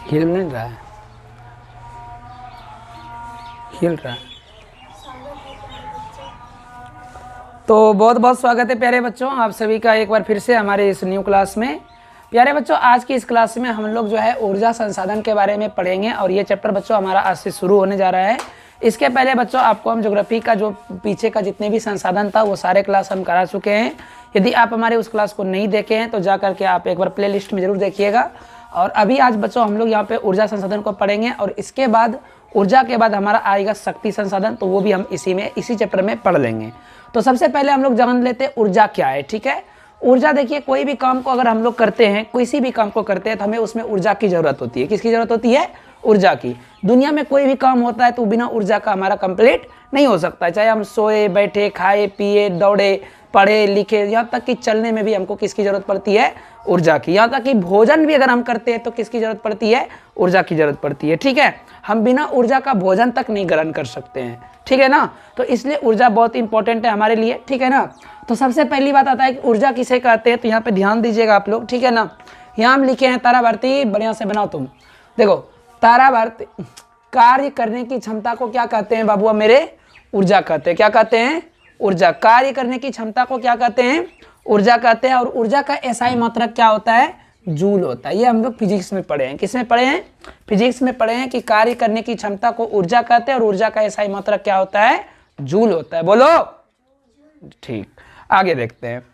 हिल नहीं रहा है, हिल रहा है। तो बहुत बहुत स्वागत है प्यारे बच्चों, आप सभी का एक बार फिर से हमारे इस न्यू क्लास में। प्यारे बच्चों, आज की इस क्लास में हम लोग जो है ऊर्जा संसाधन के बारे में पढ़ेंगे और ये चैप्टर बच्चों हमारा आज से शुरू होने जा रहा है। इसके पहले बच्चों आपको हम ज्योग्राफी का जो पीछे का जितने भी संसाधन था वो सारे क्लास हम करा चुके हैं। यदि आप हमारे उस क्लास को नहीं देखे हैं तो जा करके आप एक बार प्ले लिस्ट में जरूर देखिएगा। और अभी आज बच्चों हम लोग यहाँ पे ऊर्जा संसाधन को पढ़ेंगे और इसके बाद ऊर्जा के बाद हमारा आएगा शक्ति संसाधन, तो वो भी हम इसी चैप्टर में पढ़ लेंगे। तो सबसे पहले हम लोग जान लेते हैं ऊर्जा क्या है। ठीक है, ऊर्जा देखिए, कोई भी काम को अगर हम लोग करते हैं, किसी भी काम को करते हैं तो हमें उसमें ऊर्जा की जरूरत होती है। किसकी जरूरत होती है? ऊर्जा की। दुनिया में कोई भी काम होता है तो बिना ऊर्जा का हमारा कंप्लीट नहीं हो सकता है। चाहे हम सोए, बैठे, खाए, पिए, दौड़े, पढ़े, लिखे, यहाँ तक कि चलने में भी हमको किसकी जरूरत पड़ती है? ऊर्जा की। यहाँ तक कि भोजन भी अगर हम करते हैं तो किसकी जरूरत पड़ती है? ऊर्जा की जरूरत पड़ती है। ठीक है, हम बिना ऊर्जा का भोजन तक नहीं ग्रहण कर सकते हैं। ठीक है ना, तो इसलिए ऊर्जा बहुत इंपॉर्टेंट है हमारे लिए। ठीक है ना, तो सबसे पहली बात आता है कि ऊर्जा किसे कहते हैं, तो यहाँ पे ध्यान दीजिएगा आप लोग। ठीक है ना, यहाँ हम लिखे हैं तारा भारती, बढ़िया से बनाओ तुम। देखो, तारा भारती कार्य करने की क्षमता को क्या कहते हैं बाबू मेरे? ऊर्जा कहते हैं। क्या कहते हैं? ऊर्जा। कार्य करने की क्षमता को क्या कहते हैं? ऊर्जा कहते हैं। और ऊर्जा का एसआई मात्रक क्या होता है? जूल होता है। ये हम लोग फिजिक्स में पढ़े हैं। किसमें पढ़े हैं? फिजिक्स में पढ़े हैं कि कार्य करने की क्षमता को ऊर्जा कहते हैं और ऊर्जा का एसआई मात्रक क्या होता है? जूल होता है। बोलो। ठीक, आगे देखते हैं।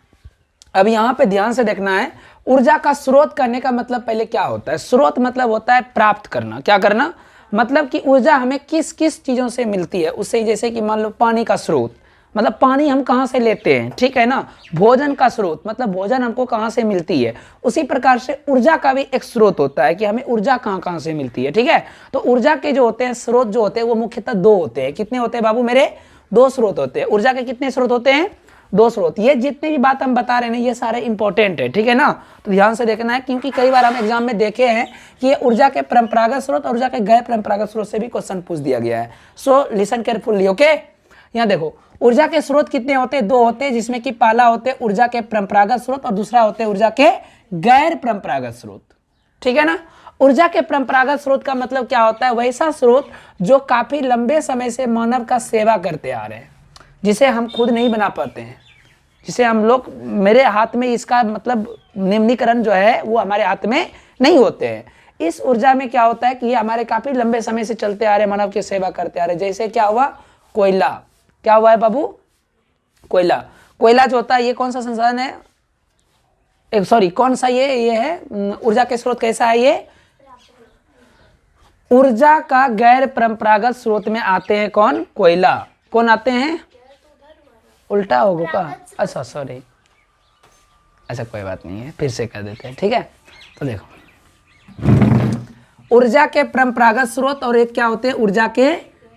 अब यहाँ पे ध्यान से देखना है, ऊर्जा का स्रोत करने का मतलब पहले क्या होता है? स्रोत मतलब होता है प्राप्त करना। क्या करना? मतलब कि ऊर्जा हमें किस किस चीजों से मिलती है उससे। जैसे कि मान लो पानी का स्रोत, मतलब पानी हम कहाँ से लेते हैं। ठीक है ना, भोजन का स्रोत मतलब भोजन हमको कहाँ से मिलती है। उसी प्रकार से ऊर्जा का भी एक स्रोत होता है कि हमें ऊर्जा कहाँ कहाँ से मिलती है। ठीक है, तो ऊर्जा के जो होते हैं स्रोत जो होते हैं वो मुख्यतः दो होते हैं। कितने होते हैं बाबू मेरे? दो स्रोत होते हैं। ऊर्जा के कितने स्रोत होते हैं? दो स्रोत। ये जितनी भी बात हम बता रहे हैं ये सारे इंपॉर्टेंट है। ठीक है ना, तो ध्यान से देखना है क्योंकि कई बार हम एग्जाम में देखे हैं कि ये ऊर्जा के परंपरागत स्रोत और ऊर्जा के गैर परंपरागत स्रोत से भी क्वेश्चन पूछ दिया गया है। So listen carefully. ओके, यहाँ देखो, ऊर्जा के स्रोत कितने होते हैं? दो होते हैं, जिसमें कि पहला होते हैं ऊर्जा के परंपरागत स्रोत और दूसरा होते हैं ऊर्जा के गैर परंपरागत स्रोत। ठीक है ना, ऊर्जा के परंपरागत स्रोत का मतलब क्या होता है? वैसा स्रोत जो काफी लंबे समय से मानव का सेवा करते आ रहे हैं, जिसे हम खुद नहीं बना पाते हैं, जिसे हम लोग, मेरे हाथ में इसका मतलब निम्नीकरण जो है वो हमारे हाथ में नहीं होते हैं। इस ऊर्जा में क्या होता है कि ये हमारे काफी लंबे समय से चलते आ रहे, मानव की सेवा करते आ रहे। जैसे क्या हुआ? कोयला। क्या हुआ है बाबू? कोयला। कोयला जो होता है ये कौन सा संसाधन है? सॉरी, कौन सा ये है ऊर्जा के स्रोत? कैसा है ये? ऊर्जा का गैर परंपरागत स्रोत में आते हैं कौन? कोयला। कौन आते हैं? उल्टा होगा का? अच्छा सॉरी, अच्छा कोई बात नहीं है, फिर से कर देते हैं। ठीक है, तो देखो, ऊर्जा के परंपरागत स्रोत और एक क्या होते हैं? ऊर्जा के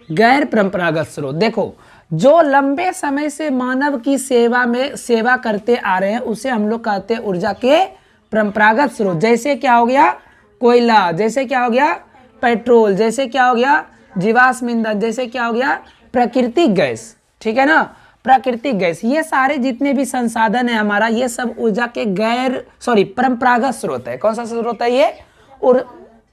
गैर परंपरागत स्रोत। देखो, जो लंबे समय से मानव की सेवा करते आ रहे हैं उसे हम लोग कहते हैं ऊर्जा के परंपरागत स्रोत। जैसे क्या हो गया? कोयला। जैसे क्या हो गया? पेट्रोल। जैसे क्या हो गया? जीवाश्म ईंधन। जैसे क्या हो गया? प्राकृतिक गैस। ठीक है ना, प्राकृतिक गैस। ये सारे जितने भी संसाधन है हमारा, ये सब ऊर्जा के परंपरागत स्रोत है। कौन सा स्रोत है ये?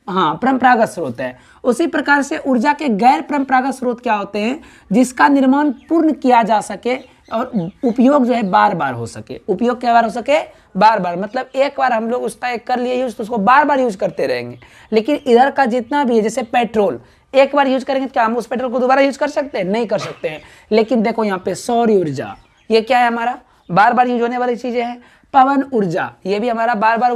हाँ, परंपरागत स्रोत है। उसी प्रकार से ऊर्जा के गैर परंपरागत स्रोत क्या होते हैं? जिसका निर्माण पूर्ण किया जा सके और उपयोग जो है बार बार हो सके। उपयोग क्या बार हो सके? बार बार। मतलब एक बार हम लोग उसका एक कर लिए यूज तो उसको बार बार यूज करते रहेंगे। लेकिन इधर का जितना भी है, जैसे पेट्रोल, एक बार यूज करेंगे तो क्या हम उस पेट्रोल को दोबारा यूज कर सकते हैं? नहीं कर सकते हैं। लेकिन देखो यहाँ पे सौर ऊर्जा, ये क्या है? हमारा बार बार यूज होने वाली चीजें हैं। पवन ऊर्जा, ये भी हमारा बार बार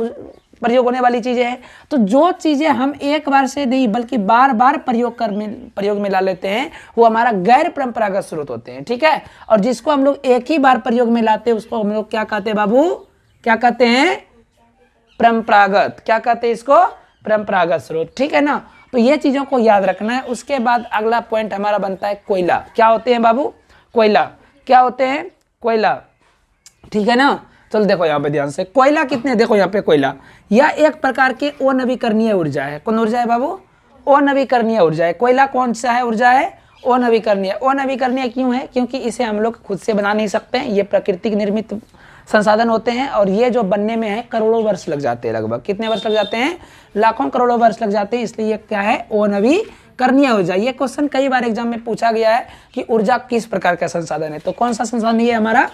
प्रयोग होने वाली चीजें हैं। तो जो चीजें हम एक बार से नहीं बल्कि बार बार प्रयोग में ला लेते हैं वो हमारा गैर परंपरागत स्रोत होते हैं। ठीक है, और जिसको हम लोग एक ही बार प्रयोग में लाते हैं उसको हम लोग क्या कहते हैं बाबू? क्या कहते हैं? परंपरागत। क्या कहते हैं इसको? परंपरागत स्रोत। ठीक है ना, तो ये चीजों को याद रखना है। उसके बाद अगला पॉइंट हमारा बनता है कोयला। क्या होते हैं बाबू? कोयला। क्या होते हैं? कोयला। ठीक है ना, चलो देखो यहाँ पे ध्यान से, कोयला कितने? देखो यहाँ पे कोयला, यह एक प्रकार के अनवीकरणीय ऊर्जा है। कौन ऊर्जा है बाबू? अनवीकरणीय ऊर्जा है। कोयला कौन सा है? ऊर्जा है अनवीकरणीय। अनवीकरणीय क्यों है? क्योंकि इसे हम लोग खुद से बना नहीं सकते हैं, ये प्राकृतिक निर्मित संसाधन होते हैं और ये जो बनने में है करोड़ों वर्ष लग जाते हैं। लगभग कितने वर्ष लग जाते हैं? लाखों करोड़ों वर्ष लग जाते हैं। इसलिए ये क्या है? अनवीकरणीय ऊर्जा। ये क्वेश्चन कई बार एग्जाम में पूछा गया है कि ऊर्जा किस प्रकार का संसाधन है। तो कौन सा संसाधन है? हमारा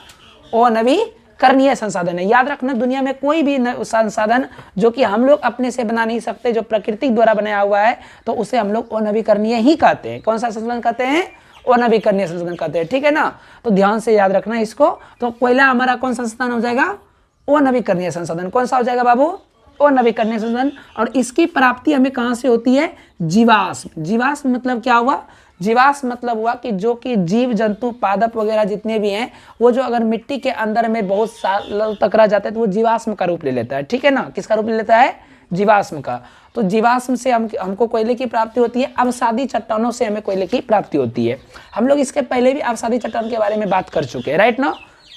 अनवीकरणीय संसाधन है। याद रखना, दुनिया में कोई भी संसाधन जो कि हम लोग अपने से बना नहीं सकते, जो प्रकृति द्वारा बनाया हुआ है, तो उसे हम लोग अनवीकरणीय ही कहते हैं। कौन सा संसाधन कहते हैं? अनवीकरणीय संसाधन कहते हैं। ठीक है ना, तो ध्यान से याद रखना इसको। तो कोयला हमारा कौन सा संसाधन हो जाएगा? अनवीकरणीय संसाधन। कौन सा हो जाएगा बाबू? अनवीकरणीय संसाधन। और इसकी प्राप्ति हमें कहां से होती है? जीवाश्म। जीवाश्म मतलब क्या हुआ? जीवाश्म मतलब हुआ कि जो कि जीव जंतु पादप वगैरह जितने भी हैं, वो जो अगर मिट्टी के अंदर में बहुत साल तक रह जाते हैं तो वो जीवाश्म का रूप ले लेता है। ठीक है ना, किसका रूप ले लेता है? जीवाश्म का। तो जीवाश्म से हमको कोयले की प्राप्ति होती है। अवसादी चट्टानों से हमें कोयले की प्राप्ति होती है। हम लोग इसके पहले भी अवसादी चट्टान के बारे में बात कर चुके हैं, राइट ना,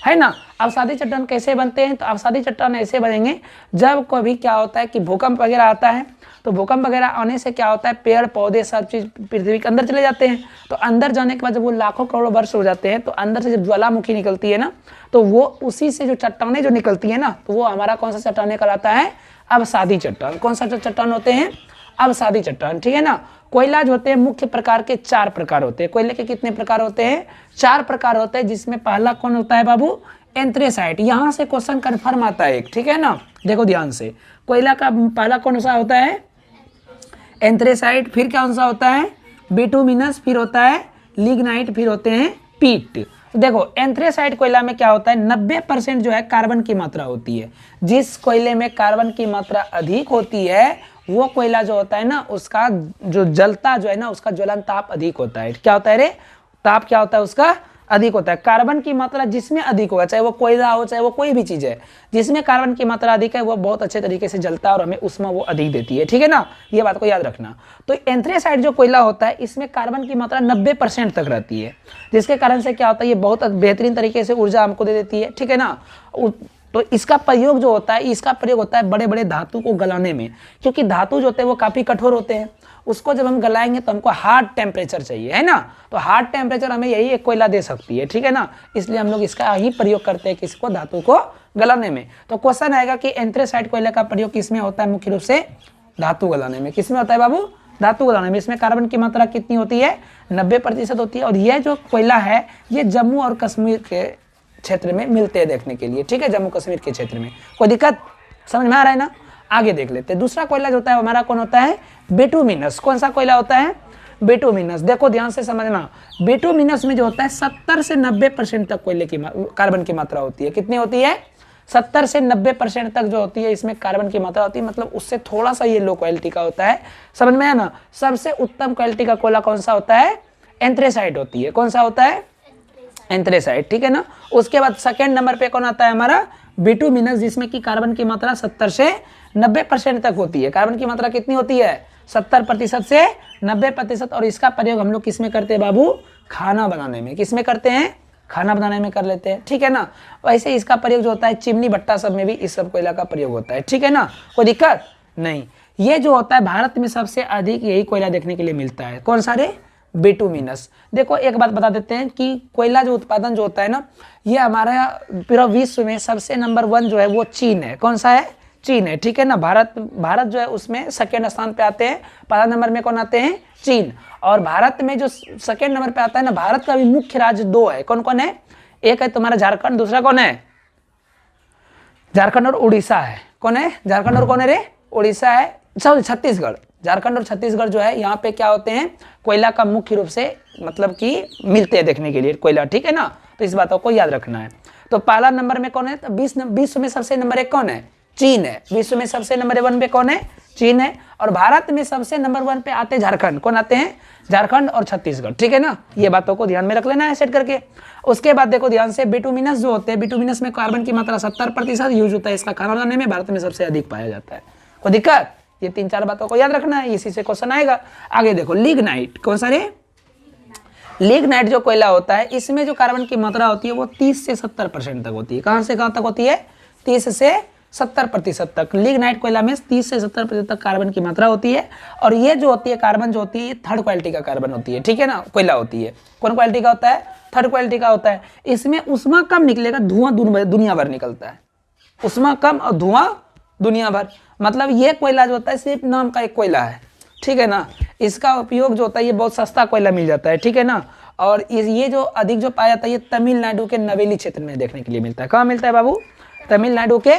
है ना। अवसादी चट्टान कैसे बनते हैं? तो अवसादी चट्टान ऐसे बनेंगे जब कभी क्या होता है कि भूकंप वगैरह आता है। तो भूकंप वगैरह आने से क्या होता है? पेड़ पौधे सब चीज पृथ्वी के अंदर चले जाते हैं। तो अंदर जाने के बाद जब वो लाखों करोड़ों वर्ष हो जाते हैं, तो अंदर से जब ज्वालामुखी निकलती है ना, तो वो उसी से जो चट्टानें जो निकलती है ना, तो वो हमारा कौन सा चट्टान कहलाता है? अवसादी चट्टान। कौन सा चट्टान होते हैं? अवसादी चट्टान। ठीक है ना। कोयला जो होते हैं मुख्य प्रकार के 4 प्रकार होते हैं। कोयले के कितने प्रकार होते हैं? 4 प्रकार होते हैं, जिसमें पहला कौन होता है बाबू? एंथ्रेसाइट। यहां से क्वेश्चन कंफर्म आता है एक। ठीक है ना, देखो ध्यान से। कोयला का पहला कौन सा होता है? एंथ्रेसाइट। फिर कौन सा होता है? बिटुमिनस। फिर होता है लिग्नाइट। फिर होते हैं पीट। देखो एंथ्रेसाइट कोयला में क्या होता है? 90% जो है कार्बन की मात्रा होती है। जिस कोयले में कार्बन की मात्रा अधिक होती है, वो कोयला जो होता है ना, उसका जो जलता जो है ना, उसका ज्वलन ताप अधिक होता है। क्या होता है रे? ताप क्या होता है उसका? अधिक होता है। कार्बन की मात्रा जिसमें अधिक होगा, चाहे वो कोयला हो चाहे वो कोई भी चीज है, जिसमें कार्बन की मात्रा अधिक है वो बहुत अच्छे तरीके से जलता है और हमें ऊष्मा वो अधिक देती है। ठीक है ना, ये बात को याद रखना। तो एंथ्रेसाइट जो कोयला होता है, इसमें कार्बन की मात्रा 90% तक रहती है, जिसके कारण से क्या होता है? ये बहुत बेहतरीन तरीके से ऊर्जा हमको दे देती है। ठीक है ना। तो इसका प्रयोग जो होता है, इसका प्रयोग होता है बड़े बड़े धातु को गलाने में, क्योंकि धातु जो होते हैं वो काफी कठोर होते हैं। उसको जब हम गलाएंगे तो हमको हार्ड टेम्परेचर चाहिए, है ना। तो हार्ड टेम्परेचर हमें यही एक कोयला दे सकती है। ठीक है ना, इसलिए हम लोग इसका ही प्रयोग करते हैं किसको? धातु को गलाने में। तो क्वेश्चन आएगा कि एंथ्रेसाइट कोयले का प्रयोग किसमें होता है? मुख्य रूप से धातु गलाने में। किसमें होता है बाबू? धातु गलाने में। इसमें कार्बन की मात्रा कितनी होती है? 90% होती है। और यह जो कोयला है, ये जम्मू और कश्मीर के क्षेत्र में मिलते हैं देखने के लिए। ठीक है, जम्मू कश्मीर के क्षेत्र में। कोई दिक्कत समझ में आ रहा है ना? आगे देख लेते हैं। दूसरा कोयला जो होता है हमारा कौन होता है? बिटुमिनस। कौन सा कोयला होता है? बिटुमिनस। देखो ध्यान से समझना, बिटुमिनस में जो होता है 70 से 90% तक कोयले की कार्बन की मात्रा होती है। कितनी होती है? 70 से 90% तक जो होती है इसमें कार्बन की मात्रा होती है, मतलब उससे थोड़ा सा ये लो क्वालिटी का होता है। समझ में आया ना? सबसे उत्तम क्वालिटी का कोयला कौन सा होता है? एंथ्रेसाइट होती है। कौन सा होता है? एंथ्रेसाइट। ठीक है ना। उसके बाद सेकंड नंबर पे कौन आता है हमारा? बिटुमिनस, जिसमें कि कार्बन की मात्रा 70 से 90% तक होती है। कार्बन की मात्रा कितनी होती है? 70% से 90%। और इसका प्रयोग हम लोग किसमें करते हैं बाबू? खाना बनाने में। किसमें करते हैं? खाना बनाने में कर लेते हैं। ठीक है ना। वैसे इसका प्रयोग जो होता है चिमनी भट्टा सब में भी इस सब कोयला का प्रयोग होता है। ठीक है ना, कोई दिक्कत नहीं। ये जो होता है भारत में सबसे अधिक यही कोयला देखने के लिए मिलता है। कौन सा रे? बिटुमिनस। देखो एक बात बता देते हैं कि कोयला जो उत्पादन जो होता है ना, ये हमारा पूरा विश्व में सबसे नंबर 1 जो है वो चीन है। कौन सा है? चीन है। ठीक है ना। भारत जो है उसमें सेकेंड स्थान पे आते हैं। पहला नंबर में कौन आते हैं? चीन। और भारत में जो सेकेंड नंबर पे आता है ना, भारत का भी मुख्य राज्य 2 है। कौन कौन है? एक है तुम्हारा झारखंड, दूसरा कौन है? झारखंड और उड़ीसा है। कौन है? झारखंड और कौन है रे? उड़ीसा है, सॉरी छत्तीसगढ़। झारखंड और छत्तीसगढ़ जो है यहाँ पे क्या होते हैं? कोयला का मुख्य रूप से मतलब कि मिलते हैं देखने के लिए कोयला। ठीक है ना, तो इस बातों को याद रखना है। तो पहला नंबर में कौन है? तो विश्व में सबसे नंबर 1 कौन है? चीन है। विश्व में सबसे नंबर 1 पे कौन है? चीन है। और भारत में सबसे नंबर 1 पे आते झारखंड। कौन आते हैं? झारखंड और छत्तीसगढ़। ठीक है ना, ये बातों को ध्यान में रख लेना है सेट करके। उसके बाद देखो ध्यान से, बिटुमिनस जो होते हैं, बिटुमिनस में कार्बन की मात्रा 70% यूज होता है। इसका खाना बनाने में भारत में सबसे अधिक पाया जाता है। कोई दिक्कत? ये 3-4 बातों को याद रखना है, इसी से क्वेश्चन आएगा। आगे देखो लिग्नाइट। कौन सा रे? लिग्नाइट जो कोयला होता है, इसमें जो कार्बन की मात्रा होती है वो 30 से 70% तक होती है। कहां से कहां तक होती है? 30 से 70% तक। लिग्नाइट कोयला में 30 से 70% तक कार्बन की मात्रा होती है। और ये जो होती है कार्बन जो होती है, ये 3rd क्वालिटी का कार्बन होती है। ठीक है ना, कोयला होती है। कौन क्वालिटी का होता है? थर्ड क्वालिटी का होता है। इसमें ऊष्मा कम निकलेगा, धुआं दुनिया भर निकलता है। ऊष्मा कम और धुआं दुनिया भर, मतलब ये कोयला जो होता है सिर्फ नाम का एक कोयला है, ठीक है ना। इसका उपयोग जो होता है ये बहुत सस्ता कोयला मिल जाता है, ठीक है ना। और ये जो अधिक जो पाया जाता है ये तमिलनाडु के नवेली क्षेत्र में देखने के लिए मिलता है। कहाँ मिलता है बाबू? तमिलनाडु के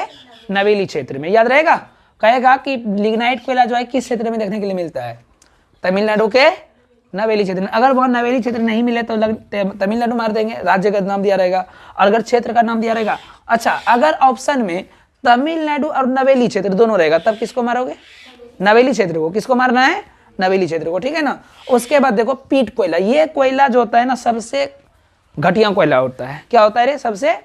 नवेली क्षेत्र में। याद रहेगा, कहेगा कि लिग्नाइट कोयला जो है किस क्षेत्र में देखने के लिए मिलता है? तमिलनाडु के नवेली क्षेत्र में। अगर वह नवेली क्षेत्र नहीं मिले तो तमिलनाडु मार देंगे, राज्य का नाम दिया रहेगा, और अगर क्षेत्र का नाम दिया रहेगा। अच्छा, अगर ऑप्शन में तमिलनाडु और नवेली क्षेत्र दोनों रहेगा तब किसको मारोगे? नवेली क्षेत्र को। किसको मारना है? नवेली क्षेत्र को, ठीक है ना। उसके बाद देखो पीट कोयला, ये कोयला जो होता है ना सबसे घटिया कोयला होता है। क्या होता है रे? सबसे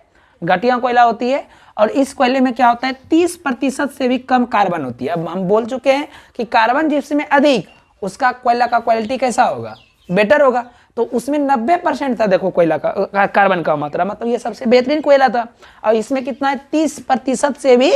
घटिया कोयला होती है। और इस कोयले में क्या होता है? 30% से भी कम कार्बन होती है। अब हम बोल चुके हैं कि कार्बन जिसमें अधिक उसका कोयला का क्वालिटी कैसा होगा? बेटर होगा। तो उसमें 90% था देखो कोयला का कार्बन का मात्रा, मतलब ये सबसे बेहतरीन कोयला था। और इसमें कितना है? 30% से भी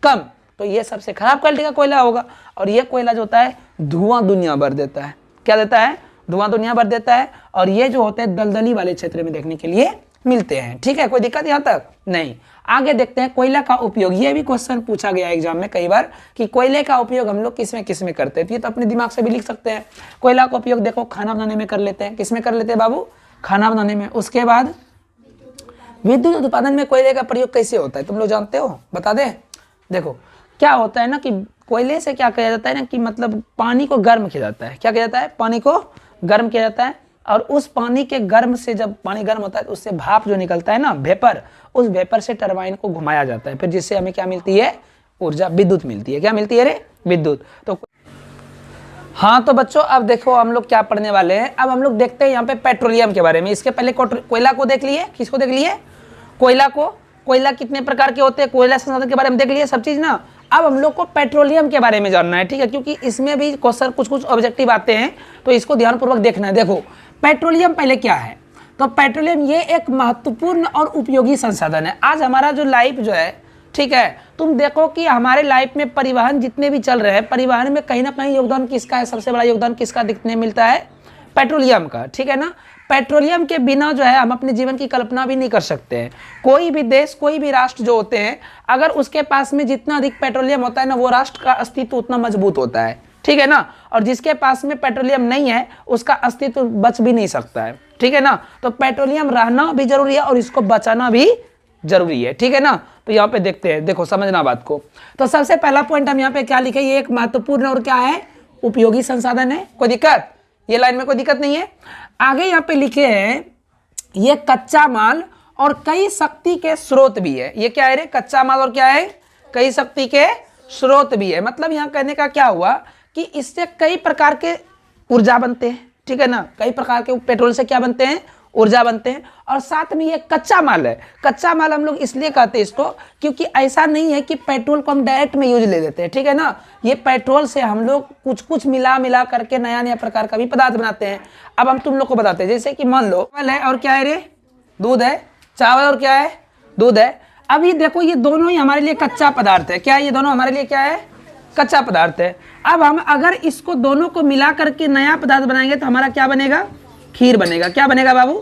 कम, तो ये सबसे खराब क्वालिटी का कोयला होगा। और ये कोयला जो होता है धुआं दुनिया भर देता है। क्या देता है? धुआं दुनिया भर देता है। और ये जो होते हैं दलदली वाले क्षेत्र में देखने के लिए मिलते हैं, ठीक है। कोई दिक्कत यहाँ तक नहीं। आगे देखते हैं कोयला का उपयोग। ये भी क्वेश्चन पूछा गया एग्जाम में कई बार कि कोयले का उपयोग हम लोग किस में करते हैं। ये तो अपने दिमाग से भी लिख सकते हैं। कोयला का उपयोग देखो खाना बनाने में कर लेते हैं। किस में कर लेते हैं बाबू? खाना बनाने में। उसके बाद विद्युत उत्पादन में कोयले का प्रयोग कैसे होता है तुम लोग जानते हो? बता दें। देखो क्या होता है ना कि कोयले से क्या किया जाता है ना कि मतलब पानी को गर्म किया जाता है। क्या किया जाता है? पानी को गर्म किया जाता है। और उस पानी के गर्म से जब पानी गर्म होता है तो उससे भाप जो निकलता है ना, वेपर, उस वेपर से टरबाइन को घुमाया जाता है, फिर जिससे हमें क्या मिलती है? ऊर्जा, विद्युत मिलती है। क्या मिलती है रे? विद्युत। तो हाँ, तो बच्चों अब देखो हम लोग क्या पढ़ने वाले हैं। अब हम लोग देखते हैं यहाँ पे पेट्रोलियम के बारे में। इसके पहले कोयला को देख लिए। किसको देख लिए? कोयला को। कोयला कितने प्रकार के होते हैं, कोयला संसाधन के बारे में देख लिए सब चीज ना। अब हम लोग को पेट्रोलियम के बारे में जानना है, ठीक है, क्योंकि इसमें भी क्वेश्चन कुछ ऑब्जेक्टिव आते हैं, तो इसको ध्यानपूर्वक देखना है। देखो पेट्रोलियम पहले क्या है, तो पेट्रोलियम ये एक महत्वपूर्ण और उपयोगी संसाधन है। आज हमारा जो लाइफ जो है, ठीक है, तुम देखो कि हमारे लाइफ में परिवहन जितने भी चल रहे हैं, परिवहन में कहीं ना कहीं योगदान किसका है? सबसे बड़ा योगदान किसका दिखने मिलता है? पेट्रोलियम का, ठीक है ना। पेट्रोलियम के बिना जो है हम अपने जीवन की कल्पना भी नहीं कर सकते हैं। कोई भी देश, कोई भी राष्ट्र जो होते हैं, अगर उसके पास में जितना अधिक पेट्रोलियम होता है ना, वो राष्ट्र का अस्तित्व उतना मजबूत होता है, ठीक है ना। और जिसके पास में पेट्रोलियम नहीं है उसका अस्तित्व बच भी नहीं सकता है, ठीक है ना। तो पेट्रोलियम रहना भी जरूरी है और इसको बचाना भी जरूरी है, ठीक है ना। तो यहाँ पे देखते हैं, देखो समझना बात को। तो सबसे पहला पॉइंट हम यहाँ पे क्या लिखे? ये एक महत्वपूर्ण और क्या है? उपयोगी संसाधन है। कोई दिक्कत? ये लाइन में कोई दिक्कत नहीं है। आगे यहाँ पे लिखे हैं ये कच्चा माल और कई शक्ति के स्रोत भी है। ये क्या है रे? कच्चा माल और क्या है? कई शक्ति के स्रोत भी है। मतलब यहाँ कहने का क्या हुआ कि इससे कई प्रकार के ऊर्जा बनते हैं, ठीक है ना। कई प्रकार के पेट्रोल से क्या बनते हैं? ऊर्जा बनते हैं। और साथ में ये कच्चा माल है। कच्चा माल हम लोग इसलिए कहते हैं इसको क्योंकि ऐसा नहीं है कि पेट्रोल को हम डायरेक्ट में यूज ले लेते हैं, ठीक है ना। ये पेट्रोल से हम लोग कुछ मिला करके नया प्रकार का भी पदार्थ बनाते हैं। अब हम तुम लोग को बताते हैं, जैसे कि मान लो चावल है और क्या है रे? दूध है। चावल और क्या है? दूध है। अभी देखो ये दोनों ही हमारे लिए कच्चा पदार्थ है। क्या है? ये दोनों हमारे लिए क्या है? कच्चा पदार्थ है। अब हम अगर इसको दोनों को मिला करके नया पदार्थ बनाएंगे तो हमारा क्या बनेगा? खीर बनेगा। क्या बनेगा बाबू?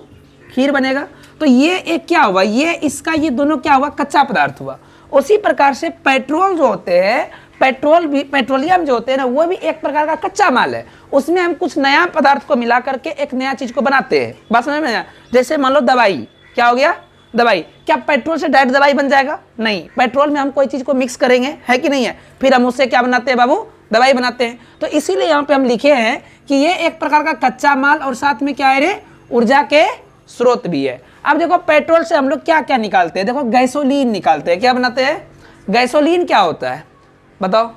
खीर बनेगा। तो ये एक क्या हुआ? ये दोनों क्या हुआ? कच्चा पदार्थ हुआ। उसी प्रकार से पेट्रोल जो होते हैं, पेट्रोलियम जो होते हैं ना, वो भी एक प्रकार का कच्चा माल है। उसमें हम कुछ नया पदार्थ को मिला करके एक नया चीज को बनाते हैं। बात समझ में आया? जैसे मान लो दवाई, क्या हो गया? दवाई। क्या पेट्रोल से डायरेक्ट दवाई बन जाएगा? नहीं, पेट्रोल में हम कोई चीज को मिक्स करेंगे, है कि नहीं है, फिर हम उससे क्या बनाते हैं बाबू? दवाई बनाते हैं। तो इसीलिए यहाँ पे हम लिखे हैं कि ये एक प्रकार का कच्चा माल और साथ में क्या है रे? ऊर्जा के स्रोत भी है। अब देखो पेट्रोल से हम लोग क्या क्या निकालते हैं? देखो गैसोलीन निकालते हैं। क्या बनाते हैं? गैसोलीन क्या होता है बताओ?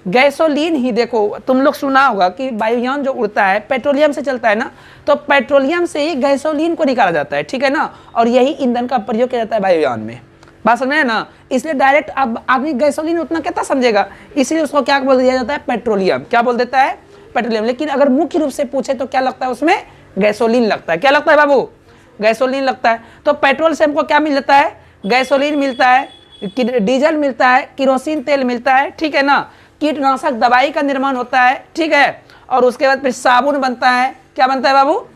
गैसोलीन ही देखो, तुम लोग सुना होगा कि वायुयान जो उड़ता है पेट्रोलियम से चलता है ना, तो पेट्रोलियम से ही गैसोलीन को निकाला जाता है, ठीक है ना। और यही ईंधन का प्रयोग किया जाता है वायुयान में। बात समझ में है ना। इसलिए डायरेक्ट अब आदमी गैसोलीन उतना कितना समझेगा, इसीलिए उसको क्या बोल दिया जाता है? पेट्रोलियम। क्या बोल देता है? पेट्रोलियम। लेकिन अगर मुख्य रूप से पूछे तो क्या लगता है उसमें? गैसोलीन लगता है। क्या लगता है बाबू? गैसोलीन लगता है। तो पेट्रोल से हमको क्या मिल जाता है? गैसोलीन मिलता है, डीजल मिलता है, किरोसिन तेल मिलता है, ठीक है ना। कीटनाशक दवाई का निर्माण होता है, ठीक है। और उसके बाद फिर साबुन बनता है। क्या बनता है बाबू?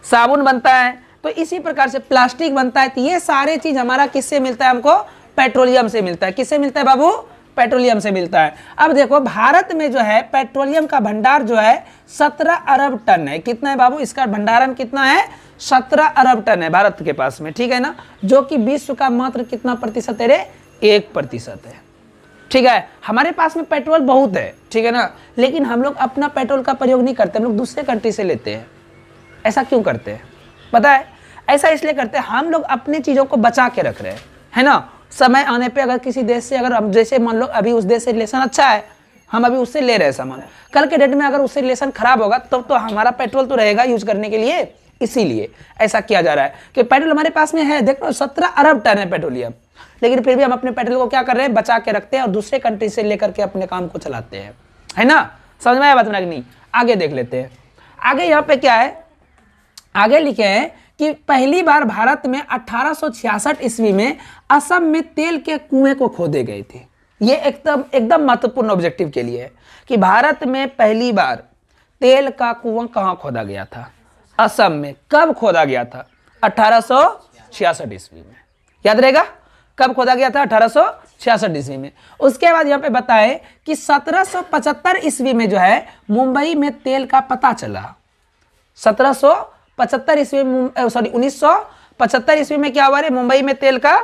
साबुन बनता है। तो इसी प्रकार से प्लास्टिक बनता है। तो ये सारे चीज हमारा किससे मिलता है? हमको पेट्रोलियम से मिलता है। किससे मिलता है बाबू? पेट्रोलियम से मिलता है। अब देखो भारत में जो है पेट्रोलियम का भंडार जो है 17 अरब टन है। कितना है बाबू? इसका भंडारण कितना है? 17 अरब टन है भारत के पास में, ठीक है ना, जो कि विश्व का मात्र कितना प्रतिशत है रे? 1% है, ठीक है। हमारे पास में पेट्रोल बहुत है, ठीक है ना, लेकिन हम लोग अपना पेट्रोल का प्रयोग नहीं करते, हम लोग दूसरे कंट्री से लेते हैं। ऐसा क्यों करते हैं पता है? ऐसा इसलिए करते हैं, हम लोग अपनी चीज़ों को बचा के रख रहे हैं, है ना। समय आने पे अगर किसी देश से, अगर हम जैसे मान लो अभी उस देश से रिलेशन अच्छा है, हम अभी उससे ले रहे हैं सामान, कल के डेट में अगर उससे रिलेशन खराब होगा तब तो हमारा पेट्रोल तो रहेगा यूज करने के लिए। इसीलिए ऐसा किया जा रहा है कि पेट्रोल हमारे पास में है, देखो 17 अरब टन है पेट्रोलियम, लेकिन फिर भी हम अपने पेट्रोल को क्या कर रहे हैं? बचा के रखते हैं और दूसरे कंट्री से लेकर के अपने काम को चलाते हैं, है ना। समझ में आया बात ना कि नहीं? आगे देख लेते हैं। आगे यहाँ पे क्या है? आगे लिखे हैं कि पहली बार भारत में 1866 ईस्वी में असम में तेल के कुएं को खोदे गए थे। ये एकदम महत्वपूर्ण ऑब्जेक्टिव के लिए है कि भारत में पहली बार तेल का कुआं कहाँ खोदा गया था? असम में। कब खोदा गया था? 1866 ईस्वी में। याद रहेगा कब खोदा गया था? 1866 ईस्वी में। उसके बाद यहाँ पे बताए कि 1775 ईस्वी में जो है मुंबई में तेल का पता चला। 1775 ईस्वी में, सॉरी 1975 ईस्वी में क्या हुआ रे? मुंबई में तेल का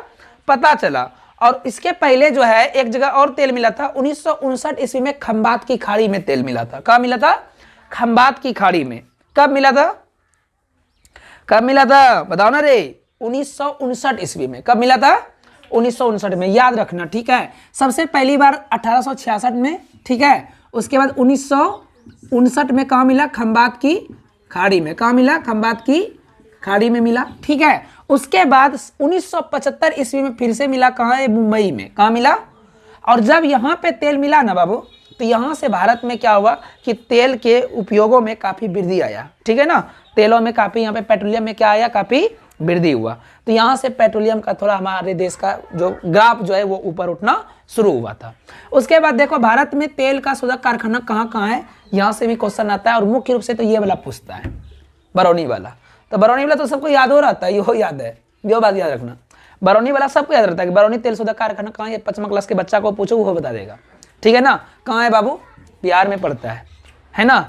पता चला। और इसके पहले जो है एक जगह और तेल मिला था, 1959 ईस्वी में खंबात की खाड़ी में तेल मिला था। कहाँ मिला था? खंबात की खाड़ी में। कब मिला था? कब मिला था बताओ ना रे? 1959 ईस्वी में। कब मिला था? 1959 में। याद रखना, ठीक है। सबसे पहली बार 1866 में, ठीक है। उसके बाद 1959 में कहाँ मिला? खंबात की खाड़ी में। कहाँ मिला? खंबात की खाड़ी में मिला, ठीक है। उसके बाद 1975 ईस्वी में फिर से मिला। कहाँ है? मुंबई में। कहाँ मिला? और जब यहाँ पे तेल मिला ना बाबू, तो यहाँ से भारत में क्या हुआ कि तेल के उपयोगों में काफ़ी वृद्धि आया, ठीक है ना। तेलों में काफ़ी, यहाँ पे पेट्रोलियम में क्या आया? काफ़ी वृद्धि हुआ। तो यहाँ से पेट्रोलियम का थोड़ा हमारे देश का जो ग्राफ जो है वो ऊपर उठना शुरू हुआ था। उसके बाद देखो भारत में तेल का शोधक कारखाना कहाँ कहाँ है? यहाँ से भी क्वेश्चन आता है, और मुख्य रूप से तो ये वाला पूछता है, बरौनी वाला। तो बरौनी वाला तो सबको याद हो रहता है, यो याद है, यो बात याद रखना। बरौनी वाला सबको याद रहता है कि बरौनी तेल शोधक कारखाना कहाँ है। 5वीं क्लास के बच्चा को पूछो वो बता देगा, ठीक है ना। कहाँ है बाबू? बिहार में पड़ता है ना।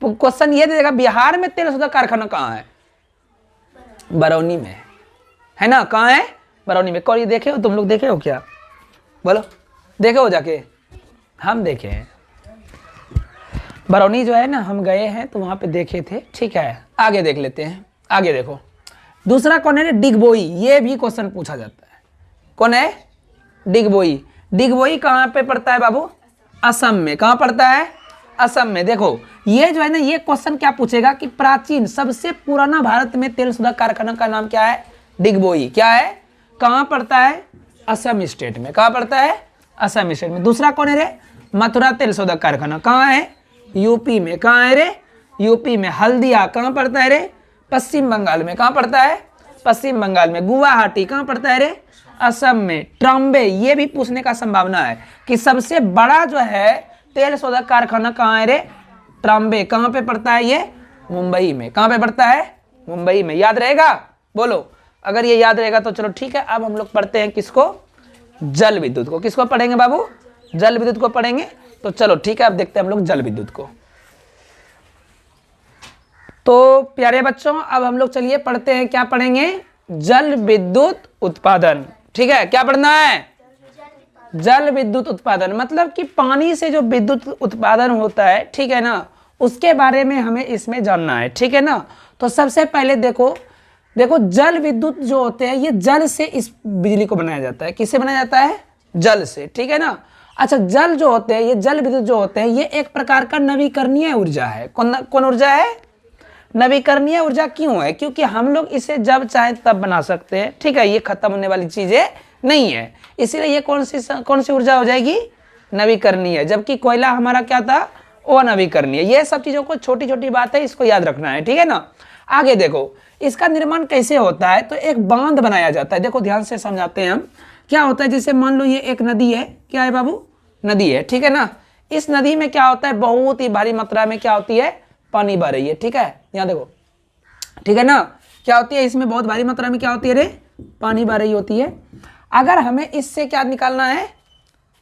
क्वेश्चन ये देगा बिहार में तेल शोधक कारखाना कहाँ है? बरौनी में, है ना। कहाँ है? बरौनी में। कौन ये देखे हो? तुम लोग देखे हो क्या? बोलो, देखे हो जाके? हम देखे हैं बरौनी जो है ना, हम गए हैं तो वहाँ पे देखे थे, ठीक है। आगे देख लेते हैं। आगे देखो दूसरा कौन है? डिगबोई। ये भी क्वेश्चन पूछा जाता है। कौन है? डिगबोई। डिगबोई कहाँ पे पड़ता है बाबू? असम में। कहाँ पड़ता है? असम में। देखो ये जो है ना, ये क्वेश्चन क्या पूछेगा कि प्राचीन सबसे पुराना भारत में तेल शोधक कारखाना का नाम क्या है? डिगबोई। क्या है? कहाँ पड़ता है? असम स्टेट में। कहाँ पड़ता है? असम स्टेट में। दूसरा कौन है रे? मथुरा तेल शोधक कारखाना। कहाँ है? यूपी में। कहाँ है रे? यूपी में। हल्दिया कहाँ पड़ता है रे? पश्चिम बंगाल में। कहाँ पड़ता है? पश्चिम बंगाल में। गुवाहाटी कहाँ पड़ता है रे? असम में। ट्रम्बे, ये भी पूछने का संभावना है कि सबसे बड़ा जो है तेल शोधक कारखाना कहाँ है रे? ट्रम्बे। कहाँ पे पड़ता है ये? मुंबई में। कहाँ पे पड़ता है? मुंबई में। याद रहेगा? बोलो, अगर ये याद रहेगा तो चलो ठीक है। अब हम लोग पढ़ते हैं किसको? जल विद्युत को। किसको पढ़ेंगे बाबू? जल विद्युत को पढ़ेंगे। तो चलो ठीक है, अब देखते हैं हम लोग जल विद्युत को। तो प्यारे बच्चों, अब हम लोग चलिए पढ़ते हैं। क्या पढ़ेंगे? जल विद्युत उत्पादन, ठीक है। क्या पढ़ना है? जल विद्युत उत्पादन, मतलब कि पानी से जो विद्युत उत्पादन होता है, ठीक है ना, उसके बारे में हमें इसमें जानना है, ठीक है ना। तो सबसे पहले देखो जल विद्युत जो होते हैं, ये जल से इस बिजली को बनाया जाता है। किससे बनाया जाता है? जल से, ठीक है ना। अच्छा, जल जो होते हैं, ये जल विद्युत जो होते हैं, ये एक प्रकार का नवीकरणीय ऊर्जा है। कौन ऊर्जा है? नवीकरणीय ऊर्जा। क्यों है? क्योंकि हम लोग इसे जब चाहे तब बना सकते हैं, ठीक है। ये खत्म होने वाली चीजें नहीं है, इसीलिए ये कौन सी ऊर्जा हो जाएगी? नवीकरणीय। जबकि कोयला हमारा क्या था? वो नवीकरणीय। ये सब चीजों को छोटी छोटी बात है, इसको याद रखना है, ठीक है ना। आगे देखो इसका निर्माण कैसे होता है। तो एक बांध बनाया जाता है। देखो ध्यान से समझाते हैं हम। क्या होता है? जैसे मान लो ये एक नदी है। क्या है बाबू? नदी है, ठीक है ना। इस नदी में क्या होता है? बहुत ही भारी मात्रा में क्या होती है? पानी बह रही है, ठीक है। यहाँ देखो, ठीक है ना। क्या होती है, इसमें बहुत भारी मात्रा में क्या होती है रे, पानी बह रही होती है। अगर हमें इससे क्या निकालना है,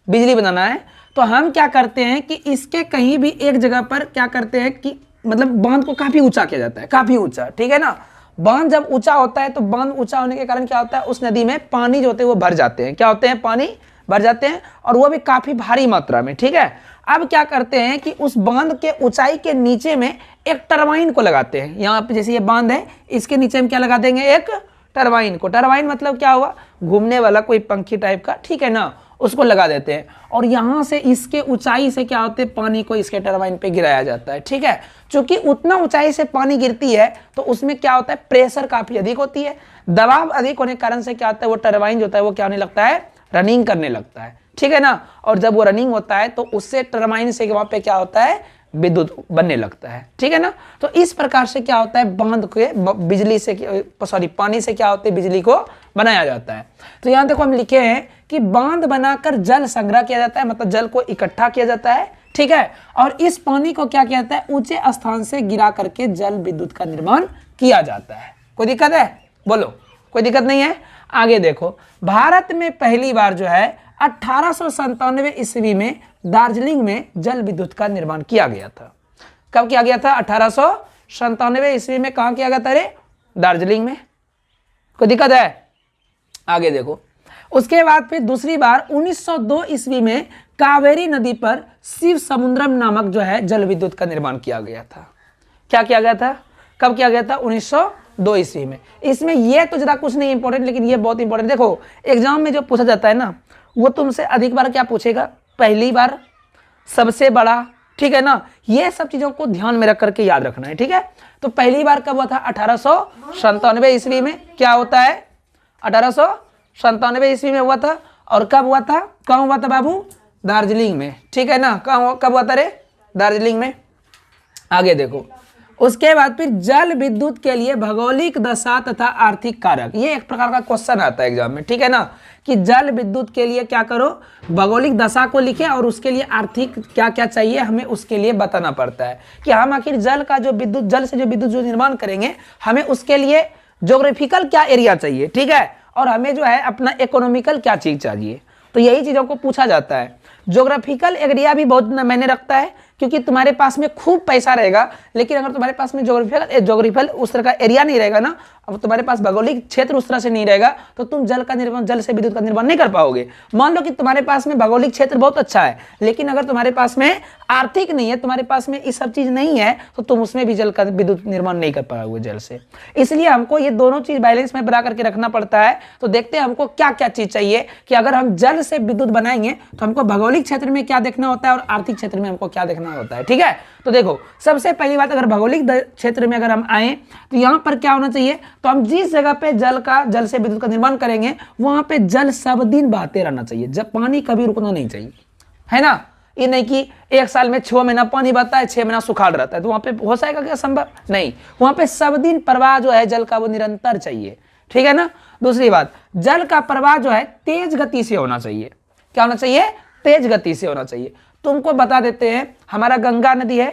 बिजली बनाना है, तो हम क्या करते हैं कि इसके कहीं भी एक जगह पर क्या करते हैं कि मतलब बांध को काफी ऊंचा किया जाता है, काफी ऊंचा, ठीक है ना। बांध जब ऊंचा होता है तो बांध ऊंचा होने के कारण क्या होता है, उस नदी में पानी जो होते हैं वो भर जाते हैं, क्या होते हैं, पानी भर जाते हैं, और वो भी काफी भारी मात्रा में, ठीक है। अब क्या करते हैं कि उस बांध के ऊंचाई के नीचे में एक टरबाइन को लगाते हैं। यहाँ पे जैसे ये बांध है, इसके नीचे हम क्या लगा देंगे, एक टरबाइन को। टरबाइन मतलब क्या हुआ, घूमने वाला कोई पंखी टाइप का, ठीक है ना, उसको लगा देते हैं। और यहाँ से इसके ऊंचाई से क्या होते हैं, पानी को इसके टरबाइन पे गिराया जाता है, ठीक है। चूंकि उतना ऊंचाई से पानी गिरती है तो उसमें क्या होता है, प्रेशर काफी अधिक होती है, दबाव अधिक होने के कारण से क्या होता है, वो टरबाइन जो होता है वो क्या होने लगता है, रनिंग करने लगता है, ठीक है ना। और जब वो रनिंग होता है तो उससे टरबाइन से वहां पे क्या होता है, विद्युत बनने लगता है, ठीक है ना। तो इस प्रकार से क्या होता है, बांध के बिजली से पानी से क्या होता है, बिजली को बनाया जाता है। तो यहाँ देखो हम लिखे हैं कि बांध बनाकर जल संग्रह किया जाता है, मतलब जल को इकट्ठा किया जाता है, ठीक है। और इस पानी को क्या किया जाता है, ऊंचे स्थान से गिरा करके जल विद्युत का निर्माण किया जाता है। कोई दिक्कत है, बोलो, कोई दिक्कत नहीं है। आगे देखो, भारत में पहली बार जो है 1897 ईस्वी में दार्जिलिंग में जल विद्युत का निर्माण किया गया था। कब किया गया था, 1897 ईस्वी में। कहां किया गया था रे, दार्जिलिंग में। कोई दिक्कत है, आगे देखो। उसके बाद फिर दूसरी बार 1902 ईस्वी में कावेरी नदी पर शिव समुद्रम नामक जो है जल विद्युत का निर्माण किया गया था। क्या किया गया था, कब किया गया था, 1902 ईस्वी में। इसमें ये तो जरा कुछ नहीं इंपॉर्टेंट, लेकिन ये बहुत इंपॉर्टेंट। देखो एग्जाम में जो पूछा जाता है ना, वो तुमसे अधिक बार क्या पूछेगा, पहली बार, सबसे बड़ा, ठीक है ना। ये सब चीजों को ध्यान में रख करके याद रखना है, ठीक है। तो पहली बार कब हुआ था, 1897 ईस्वी में। क्या होता है, 1897 ईस्वी में हुआ था। और कब हुआ था, कहाँ हुआ था बाबू, दार्जिलिंग में, ठीक है ना। कब हुआ था रे, दार्जिलिंग में। आगे देखो, उसके बाद फिर जल विद्युत के लिए भौगोलिक दशा तथा आर्थिक कारक, ये एक प्रकार का क्वेश्चन आता है एग्जाम में, ठीक है ना, कि जल विद्युत के लिए क्या करो, भौगोलिक दशा को लिखे और उसके लिए आर्थिक क्या क्या चाहिए हमें उसके लिए बताना पड़ता है कि हम आखिर जल का जो विद्युत, जल से जो विद्युत जो निर्माण करेंगे, हमें उसके लिए ज्योग्राफिकल क्या एरिया चाहिए, ठीक है, और हमें जो है अपना इकोनॉमिकल क्या चीज चाहिए। तो यही चीजों को पूछा जाता है। ज्योग्राफिकल एरिया भी बहुत मायने रखता है, क्योंकि तुम्हारे पास में खूब पैसा रहेगा, लेकिन अगर तुम्हारे पास में ज्योग्राफिकल उस तरह का एरिया नहीं रहेगा ना, अब तुम्हारे पास भौगोलिक क्षेत्र उस तरह से नहीं रहेगा, तो तुम जल का निर्माण, जल से विद्युत का निर्माण नहीं कर पाओगे। मान लो कि तुम्हारे पास में भौगोलिक क्षेत्र बहुत अच्छा है, लेकिन अगर तुम्हारे पास में आर्थिक नहीं है, तुम्हारे पास में ये सब चीज नहीं है, तो तुम उसमें भी जल का विद्युत निर्माण नहीं कर पाओगे जल से। इसलिए हमको ये दोनों चीज बैलेंस में बना करके रखना पड़ता है। तो देखते हैं हमको क्या क्या चीज चाहिए कि अगर हम जल से विद्युत बनाएंगे तो हमको भौगोलिक क्षेत्र में क्या देखना होता है और आर्थिक क्षेत्र में हमको क्या देखना होता है, ठीक है। तो देखो सबसे पहली बात, अगर भौगोलिक क्षेत्र में अगर हम आए तो यहाँ पर क्या होना चाहिए, तो हम जिस जगह पे जल से विद्युत का निर्माण करेंगे वहां पे जल सब दिन बहते रहना चाहिए, जब पानी कभी रुकना नहीं चाहिए, है ना। ये नहीं कि एक साल में 6 महीना पानी बहता है, 6 महीना सुखाड़ रहता है, तो वहां पे हो जाएगा क्या, संभव नहीं। वहां पे सब दिन प्रवाह जो है जल का वो निरंतर चाहिए, ठीक है ना। दूसरी बात, जल का प्रवाह जो है तेज गति से होना चाहिए। क्या होना चाहिए, तेज गति से होना चाहिए। तुमको बता देते हैं, हमारा गंगा नदी है,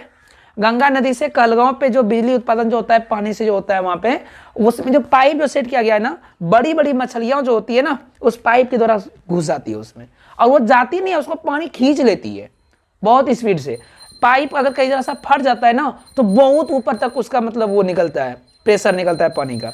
गंगा नदी से कहलगांव पे जो बिजली उत्पादन जो होता है पानी से जो होता है, वहां पे उसमें जो पाइप जो सेट किया गया है ना, बड़ी बड़ी मछलियां जो होती है ना, उस पाइप के द्वारा घुस जाती है उसमें, और वो जाती नहीं है, उसको पानी खींच लेती है बहुत स्पीड से। पाइप अगर कहीं जरा सा फट जाता है ना, तो बहुत ऊपर तक उसका मतलब वो निकलता है, प्रेशर निकलता है पानी का,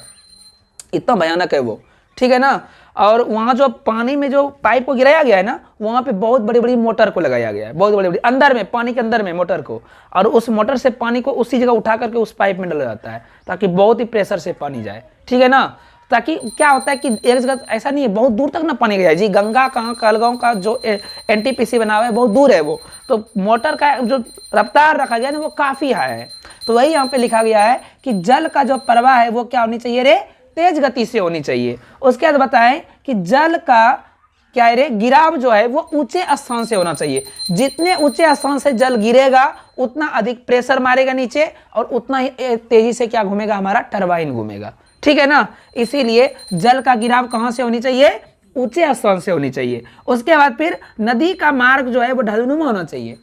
इतना भयानक है वो, ठीक है ना। और वहां जो पानी में जो पाइप को गिराया गया है ना, वहां पे बहुत बड़ी बड़ी मोटर को लगाया गया है, बहुत बड़ी बड़ी अंदर में, पानी के अंदर में मोटर को, और उस मोटर से पानी को उसी जगह उठा करके उस पाइप में डाला जाता है, ताकि बहुत ही प्रेशर से पानी जाए, ठीक है ना। ताकि क्या होता है कि एक जगह ऐसा नहीं है, बहुत दूर तक ना पानी गया जी। गंगा कहाँ, कहलगांव का जो NTPC बना हुआ है बहुत दूर है वो, तो मोटर का जो रफ्तार रखा गया है ना वो काफी हाई है। तो वही यहाँ पे लिखा गया है कि जल का जो प्रवाह है वो क्या होनी चाहिए रे, तेज गति से होनी चाहिए। उसके बाद बताएं कि जल का क्या है रे, गिराव जो है वो ऊंचे स्थान से होना चाहिए। जितने ऊंचे स्थान से जल गिरेगा उतना अधिक प्रेशर मारेगा नीचे, और उतना ही तेजी से क्या घूमेगा, हमारा टरबाइन घूमेगा, ठीक है ना। इसीलिए जल का गिराव कहां से होनी चाहिए, ऊंचे स्थान से होनी चाहिए। उसके बाद फिर नदी का मार्ग जो है वो ढालूनुमा होना चाहिए,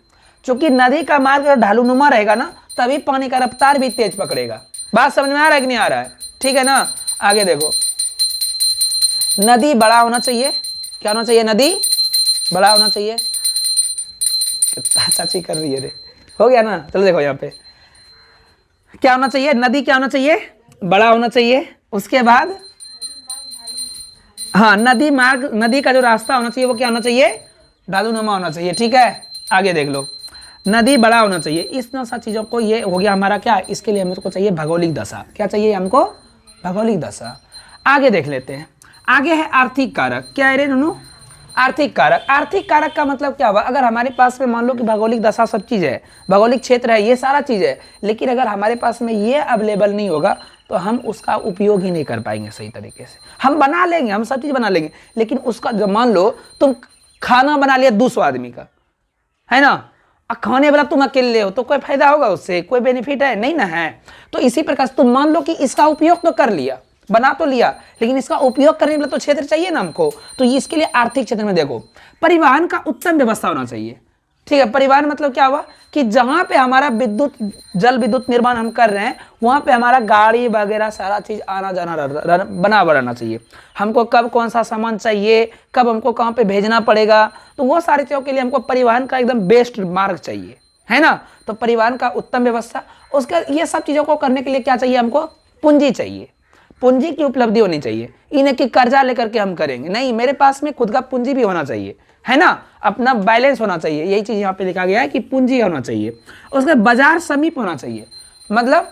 क्योंकि नदी का मार्ग अगर ढालूनुमा रहेगा ना, तभी पानी का रफ्तार भी तेज पकड़ेगा। बात समझ में आ रहा है कि नहीं आ रहा है, ठीक है ना। आगे देखो, नदी बड़ा होना चाहिए। क्या होना चाहिए? नदी बड़ा होना चाहिए। कितना चाची कर रही है रे, हो गया ना। चलो देखो यहाँ पे क्या होना चाहिए, नदी क्या होना चाहिए? बड़ा होना चाहिए। उसके बाद हाँ, नदी मार्ग, नदी का जो रास्ता होना चाहिए वो क्या होना चाहिए? ढालूनुमा होना चाहिए। ठीक है, आगे देख लो, नदी बड़ा होना चाहिए। इस सब चीज़ों को, ये हो गया हमारा क्या, इसके लिए हमको चाहिए भौगोलिक दशा। क्या चाहिए हमको? भौगोलिक दशा। आगे देख लेते हैं, आगे है आर्थिक कारक। क्या है रे नूनू? आर्थिक कारक। आर्थिक कारक का मतलब क्या हुआ? अगर हमारे पास में मान लो कि भौगोलिक दशा सब चीज़ है, भौगोलिक क्षेत्र है, ये सारा चीज़ है, लेकिन अगर हमारे पास में ये अवेलेबल नहीं होगा तो हम उसका उपयोग ही नहीं कर पाएंगे सही तरीके से। हम बना लेंगे, हम सब चीज़ बना लेंगे, लेकिन उसका जब मान लो तुम खाना बना लिया 200 आदमी का, है ना, खाने वाला तुम अकेले हो तो कोई फायदा होगा उससे? कोई बेनिफिट है नहीं ना है। तो इसी प्रकार तुम मान लो कि इसका उपयोग तो कर लिया, बना तो लिया, लेकिन इसका उपयोग करने वाला तो क्षेत्र चाहिए ना हमको। तो इसके लिए आर्थिक क्षेत्र में देखो, परिवहन का उत्तम व्यवस्था होना चाहिए। ठीक है, परिवहन मतलब क्या हुआ कि जहां पे हमारा विद्युत, जल विद्युत निर्माण हम कर रहे हैं, वहां पे हमारा गाड़ी वगैरह सारा चीज आना जाना बना रहना चाहिए। हमको कब कौन सा सामान चाहिए, कब हमको कहाँ पे भेजना पड़ेगा, तो वो सारी चीजों के लिए हमको परिवहन का एकदम बेस्ट मार्ग चाहिए, है ना। तो परिवहन का उत्तम व्यवस्था, उसका ये सब चीजों को करने के लिए क्या चाहिए हमको? पूंजी चाहिए। पूंजी की उपलब्धि होनी चाहिए। इन्हें कि कर्जा लेकर के हम करेंगे, नहीं, मेरे पास में खुद का पूंजी भी होना चाहिए, है ना, अपना बैलेंस होना चाहिए। यही चीज यहाँ पे लिखा गया है कि पूंजी होना चाहिए। उसका बाजार समीप होना चाहिए, मतलब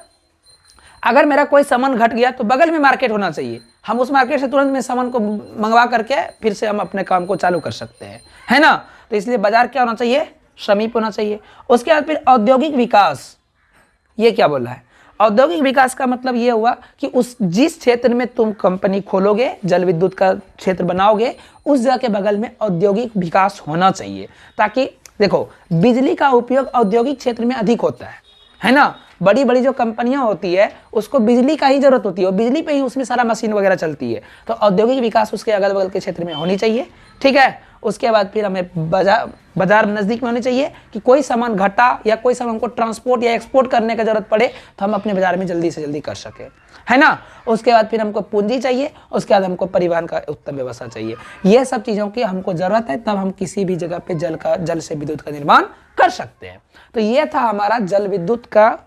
अगर मेरा कोई सामान घट गया तो बगल में मार्केट होना चाहिए, हम उस मार्केट से तुरंत में सामान को मंगवा करके फिर से हम अपने काम को चालू कर सकते हैं, है ना। तो इसलिए बाजार क्या होना चाहिए? समीप होना चाहिए। उसके बाद फिर औद्योगिक विकास। ये क्या बोल रहा है? औद्योगिक विकास का मतलब ये हुआ कि उस जिस क्षेत्र में तुम कंपनी खोलोगे, जल विद्युत का क्षेत्र बनाओगे, उस जगह के बगल में औद्योगिक विकास होना चाहिए। ताकि देखो, बिजली का उपयोग औद्योगिक क्षेत्र में अधिक होता है ना। बड़ी बड़ी जो कंपनियां होती है उसको बिजली का ही जरूरत होती है, और बिजली पे ही उसमें सारा मशीन वगैरह चलती है। तो औद्योगिक विकास उसके अगल बगल के क्षेत्र में होनी चाहिए। ठीक है, उसके बाद फिर हमें बाजार नज़दीक में होनी चाहिए कि कोई सामान घटा या कोई सामान हमको ट्रांसपोर्ट या एक्सपोर्ट करने की जरूरत पड़े तो हम अपने बाजार में जल्दी से जल्दी कर सके, है ना। उसके बाद फिर हमको पूंजी चाहिए। उसके बाद हमको परिवहन का उत्तम व्यवस्था चाहिए। ये सब चीज़ों की हमको जरूरत है, तब हम किसी भी जगह पे जल से विद्युत का निर्माण कर सकते हैं। तो ये था हमारा जल विद्युत का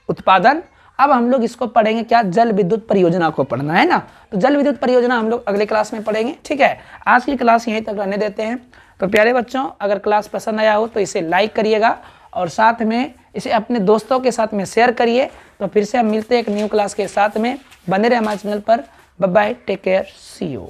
उत्पादन। अब हम लोग इसको पढ़ेंगे, क्या? जल विद्युत परियोजना को पढ़ना है ना। तो जल विद्युत परियोजना हम लोग अगले क्लास में पढ़ेंगे। ठीक है, आज की क्लास यहीं तक रहने देते हैं। तो प्यारे बच्चों, अगर क्लास पसंद आया हो तो इसे लाइक करिएगा और साथ में इसे अपने दोस्तों के साथ में शेयर करिए। तो फिर से हम मिलते हैं एक न्यू क्लास के साथ में। बने रहे हमारे चैनल पर। Bye bye, take care, see you.